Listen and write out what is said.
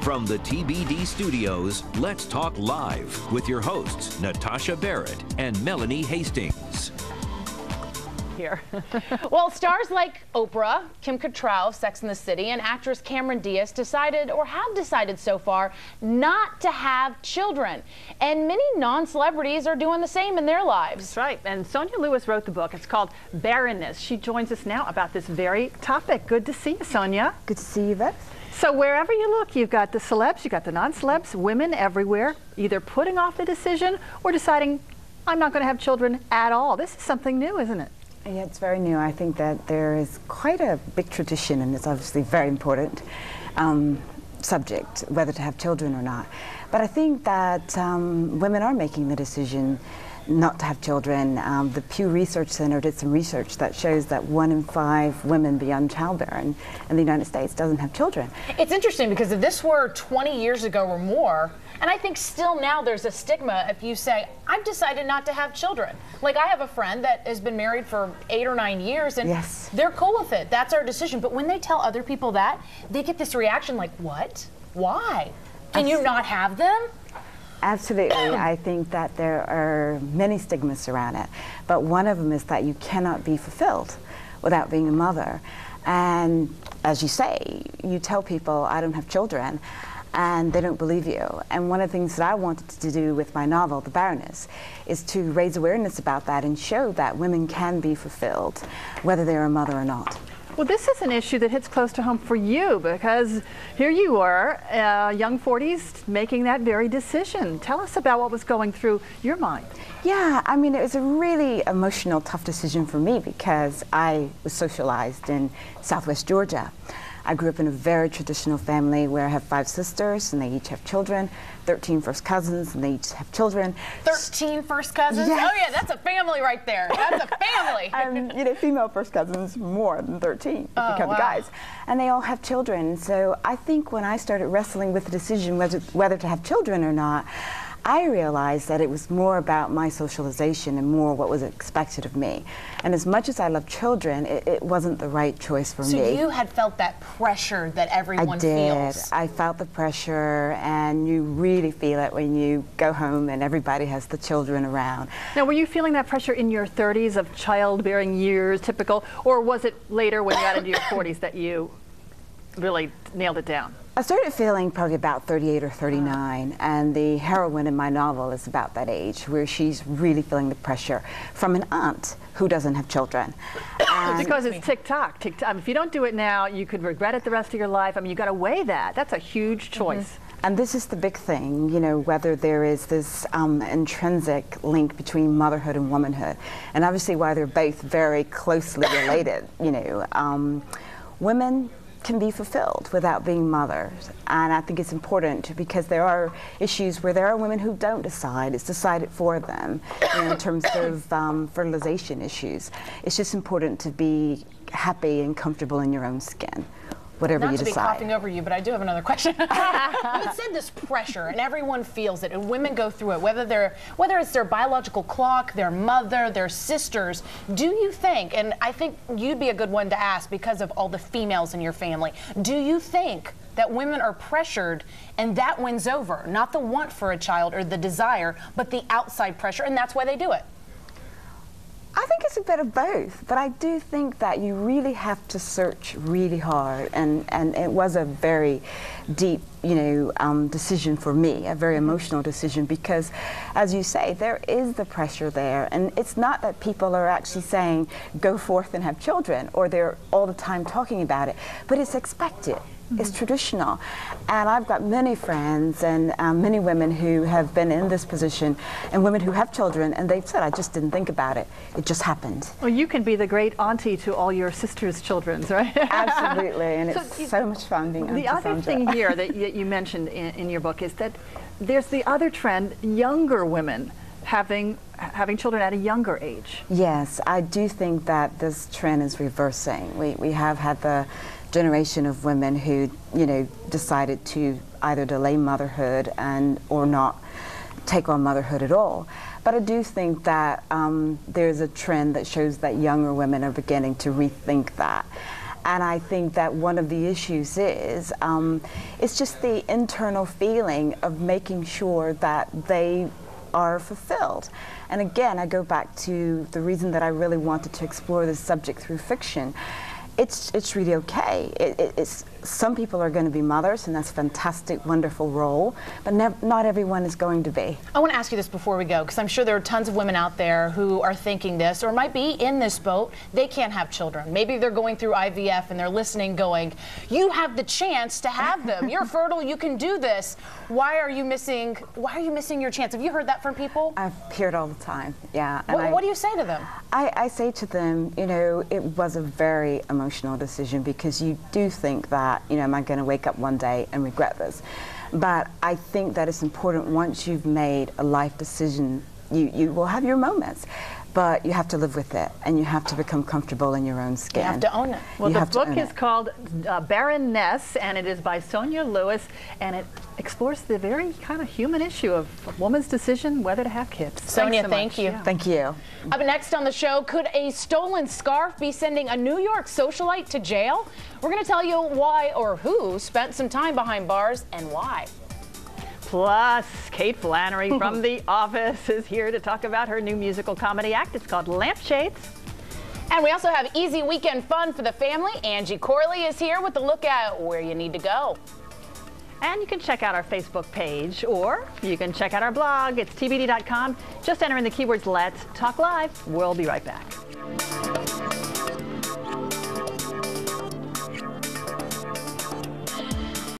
From the TBD studios, let's talk live with your hosts, Natasha Barrett and Melanie Hastings. Here. Well, stars like Oprah, Kim Cattrall of Sex and the City, and actress Cameron Diaz decided, or have decided so far, not to have children. And many non-celebrities are doing the same in their lives. That's right. And Sonja Lewis wrote the book. It's called Barrenness. She joins us now about this very topic. Good to see you, Sonja. Good to see you, Beth. So wherever you look, you've got the celebs, you've got the non-celebs, women everywhere, either putting off the decision or deciding, I'm not going to have children at all. This is something new, isn't it? Yeah, it's very new. I think that there is quite a big tradition, and it's obviously very important subject, whether to have children or not. But I think that women are making the decision not to have children. The Pew Research Center did some research that shows that 1 in 5 women beyond childbearing in the United States doesn't have children. It's interesting because if this were 20 years ago or more, and I think still now there's a stigma if you say, I've decided not to have children. Like I have a friend that has been married for 8 or 9 years and yes, they're cool with it. That's our decision. But when they tell other people that, they get this reaction like, what? Why? Can you not have them? Absolutely. I think that there are many stigmas around it, but one of them is that you cannot be fulfilled without being a mother. And as you say, you tell people, I don't have children, and they don't believe you. And one of the things that I wanted to do with my novel, The Barrenness, is to raise awareness about that and show that women can be fulfilled, whether they're a mother or not. Well, this is an issue that hits close to home for you because here you were, young 40s, making that very decision. Tell us about what was going through your mind. Yeah, I mean, it was a really emotional, tough decision for me because I was socialized in Southwest Georgia. I grew up in a very traditional family where I have 5 sisters and they each have children, 13 first cousins and they each have children. 13 first cousins? Yes. Oh yeah, that's a family right there. That's a family. And you know, female first cousins more than 13 if you count the guys. And they all have children. So I think when I started wrestling with the decision whether to have children or not, I realized that it was more about my socialization and more what was expected of me. And as much as I love children, it wasn't the right choice for me. So you had felt that pressure that everyone feels. I felt the pressure, and you really feel it when you go home and everybody has the children around. Now, were you feeling that pressure in your 30s of childbearing years, typical, or was it later when you got into your 40s that you really nailed it down? I started feeling probably about 38 or 39, and the heroine in my novel is about that age, where she's really feeling the pressure from an aunt who doesn't have children. Because it's tick-tock. If you don't do it now, you could regret it the rest of your life. I mean, you got to weigh that. That's a huge choice. And this is the big thing, you know, whether there is this intrinsic link between motherhood and womanhood. And obviously, while they're both very closely related, you know, women can be fulfilled without being mothers. And I think it's important because there are issues where there are women who don't decide. It's decided for them, you know, in terms of fertilization issues. It's just important to be happy and comfortable in your own skin, whatever you decide. Not to be coughing over you, but I do have another question. You said this pressure, and everyone feels it, and women go through it, whether it's their biological clock, their mother, their sisters. Do you think, and I think you'd be a good one to ask because of all the females in your family, do you think that women are pressured and that wins over? Not the want for a child or the desire, but the outside pressure, and that's why they do it. I think it's a bit of both, but I do think that you really have to search really hard, and it was a very deep, you know, decision for me, a very emotional decision, because, as you say, there is the pressure there, and it's not that people are actually saying, go forth and have children, or they're all the time talking about it, but it's expected. It's traditional. And I've got many friends and many women who have been in this position, and women who have children, and they've said, I just didn't think about it. It just happened. Well, you can be the great auntie to all your sisters' children, right? Absolutely, and it's so much fun being Auntie The other Sonja. thing here that you mentioned in your book is that there's the other trend, younger women having children at a younger age. Yes, I do think that this trend is reversing. We have had the generation of women who, you know, decided to either delay motherhood or not take on motherhood at all. But I do think that there's a trend that shows that younger women are beginning to rethink that. And I think that one of the issues is it's just the internal feeling of making sure that they are fulfilled. And again, I go back to the reason that I really wanted to explore this subject through fiction. It's really okay. It's some people are going to be mothers, and that's a fantastic, wonderful role, but not everyone is going to be. I want to ask you this before we go, because I'm sure there are tons of women out there who are thinking this, or might be in this boat. They can't have children. Maybe they're going through IVF and they're listening going, you have the chance to have them. You're fertile, you can do this. Why are you missing your chance? Have you heard that from people? I've heard all the time, yeah. What do you say to them? I say to them, you know, it was a very emotional decision, because you do think that, you know, am I going to wake up one day and regret this? But I think that it's important, once you've made a life decision, you will have your moments, but you have to live with it, and you have to become comfortable in your own skin. You have to own it. Well, the book is called Barrenness, and it is by Sonja Lewis, and it explores the very kind of human issue of a woman's decision whether to have kids. Sonja, thank you. Yeah. Thank you. Up next on the show, could a stolen scarf be sending a New York socialite to jail? We're going to tell you why or who spent some time behind bars and why. Plus, Kate Flannery from The Office is here to talk about her new musical comedy act. It's called Lampshades. And we also have easy weekend fun for the family. Angie Corley is here with a look at where you need to go. And you can check out our Facebook page, or you can check out our blog. It's tbd.com. Just enter in the keywords Let's Talk Live. We'll be right back.